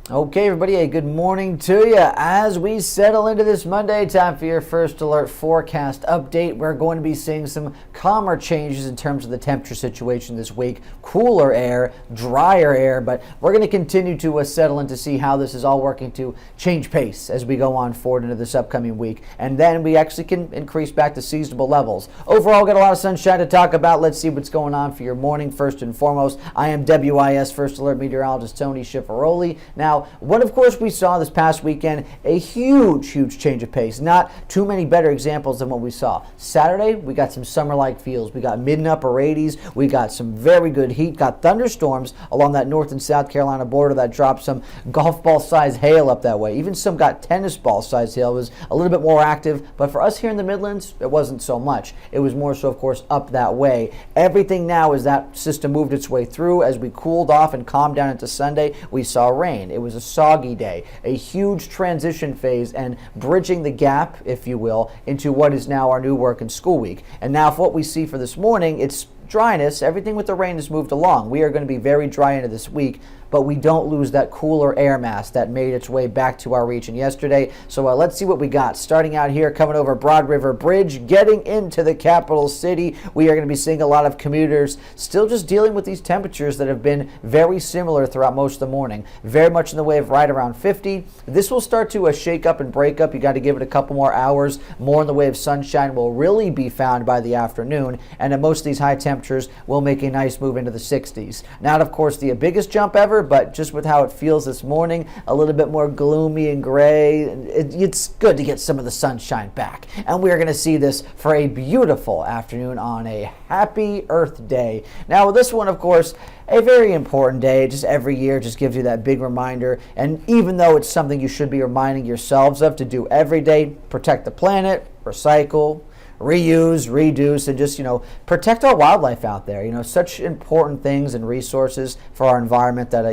Okay, everybody, a good morning to you. As we settle into this Monday, time for your first alert forecast update. We're going to be seeing some calmer changes in terms of the temperature situation this week. Cooler air, drier air, but we're going to continue to settle in to see how this is all working to change pace as we go on forward into this upcoming week. And then we actually can increase back to seasonable levels. Overall, got a lot of sunshine to talk about. Let's see what's going on for your morning. First and foremost, I am WIS First Alert Meteorologist Tony Schifferoli. Now, what of course we saw this past weekend, a huge change of pace. Not too many better examples than what we saw. Saturday, we got some summer-like feels. We got mid and upper 80s. We got some very good heat. Got thunderstorms along that North and South Carolina border that dropped some golf ball size hail up that way. Even some got tennis ball size hail. It was a little bit more active, but for us here in the Midlands, it wasn't so much. It was more so, of course, up that way. Everything now as that system moved its way through, as we cooled off and calmed down into Sunday, we saw rain. It was a soggy day, a huge transition phase and bridging the gap, if you will, into what is now our new work and school week. And now for what we see for this morning, it's dryness. Everything with the rain has moved along. We are going to be very dry into this week, but we don't lose that cooler air mass that made its way back to our region yesterday. So let's see what we got. Starting out here, coming over Broad River Bridge, getting into the capital city. We are going to be seeing a lot of commuters still just dealing with these temperatures that have been very similar throughout most of the morning. Very much in the way of right around 50. This will start to shake up and break up. You got to give it a couple more hours. More in the way of sunshine will really be found by the afternoon. And at most of these high temperatures will make a nice move into the 60s. Not, of course, the biggest jump ever, but just with how it feels this morning, a little bit more gloomy and gray. It's good to get some of the sunshine back. And we're going to see this for a beautiful afternoon on a happy Earth Day. Now, with this one, of course, a very important day. Just every year just gives you that big reminder. And even though it's something you should be reminding yourselves of to do every day, protect the planet, recycle, reuse, reduce, and just, protect our wildlife out there. Such important things and resources for our environment that,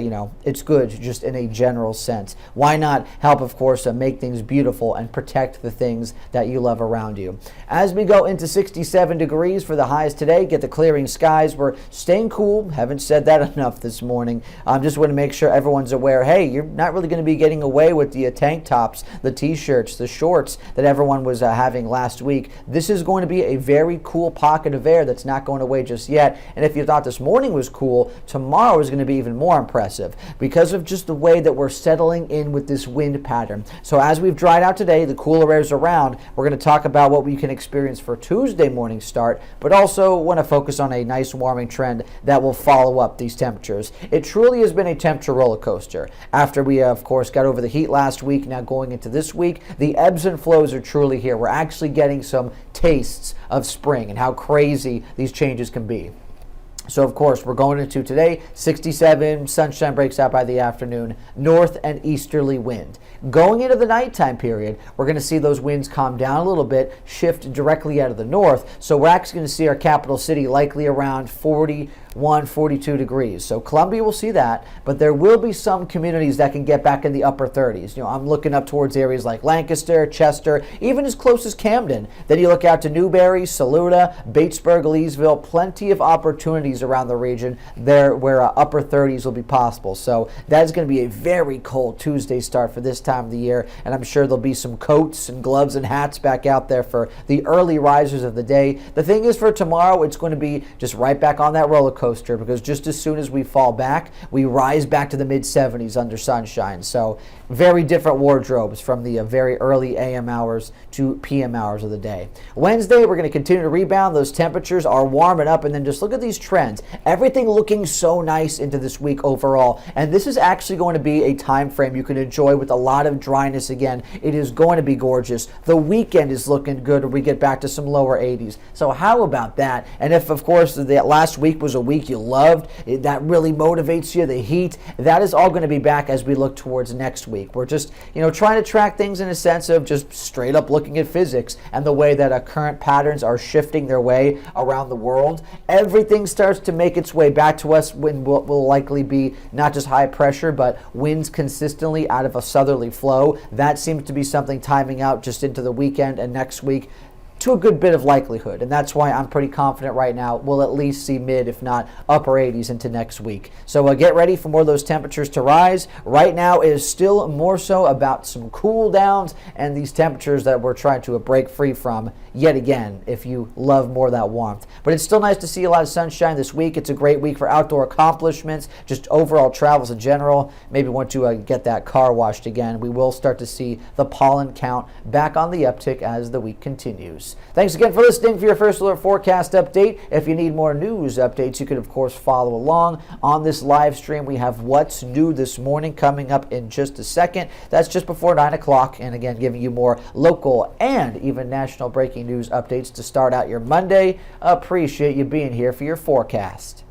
it's good just in a general sense. Why not help, of course, make things beautiful and protect the things that you love around you? As we go into 67 degrees for the highs today, get the clearing skies. We're staying cool. Haven't said that enough this morning. Just want to make sure everyone's aware, hey, you're not really going to be getting away with the tank tops, the t-shirts, the shorts that everyone was having last week. This is going to be a very cool pocket of air that's not going away just yet. And if you thought this morning was cool, tomorrow is going to be even more impressive because of just the way that we're settling in with this wind pattern. So as we've dried out today, the cooler air is around. We're going to talk about what we can experience for Tuesday morning start, but also want to focus on a nice warming trend that will follow up these temperatures. It truly has been a temperature roller coaster. After we, of course, got over the heat last week, now going into this week, the ebbs and flows are truly here. We're actually getting some tastes of spring and how crazy these changes can be. So, of course, we're going into today, 67, sunshine breaks out by the afternoon, north and easterly wind. Going into the nighttime period, we're going to see those winds calm down a little bit, shift directly out of the north. So we're actually going to see our capital city likely around 41, 42 degrees. So Columbia will see that, but there will be some communities that can get back in the upper 30s. I'm looking up towards areas like Lancaster, Chester, even as close as Camden. Then you look out to Newberry, Saluda, Batesburg, Leesville, plenty of opportunities around the region there where upper 30s will be possible. So that's going to be a very cold Tuesday start for this time of the year, and I'm sure there'll be some coats and gloves and hats back out there for the early risers of the day. The thing is, for tomorrow, it's going to be just right back on that roller coaster because just as soon as we fall back, we rise back to the mid-70s under sunshine. So very different wardrobes from the very early AM hours to PM hours of the day. Wednesday, we're going to continue to rebound. Those temperatures are warming up, and then just look at these trends. Everything looking so nice into this week overall, and this is actually going to be a time frame you can enjoy with a lot of dryness again. It is going to be gorgeous. The weekend is looking good when we get back to some lower 80s. So how about that? And if, of course, the last week was a week you loved, that really motivates you, the heat, that is all going to be back as we look towards next week. We're just, trying to track things in a sense of just straight up looking at physics and the way that current patterns are shifting their way around the world. Everything starts to make its way back to us when will likely be not just high pressure, but winds consistently out of a southerly flow. That seems to be something timing out just into the weekend and next week. to a good bit of likelihood. And that's why I'm pretty confident right now we'll at least see mid, if not upper 80s into next week. So get ready for more of those temperatures to rise. Right now it is still more so about some cool downs and these temperatures that we're trying to break free from yet again, if you love more of that warmth. But it's still nice to see a lot of sunshine this week. It's a great week for outdoor accomplishments, just overall travels in general. Maybe want to get that car washed again. We will start to see the pollen count back on the uptick as the week continues. Thanks again for listening for your First Alert Forecast update. If you need more news updates, you can of course follow along on this live stream. We have What's New This Morning coming up in just a second. That's just before 9 o'clock, and again giving you more local and even national breaking news updates to start out your Monday. Appreciate you being here for your forecast.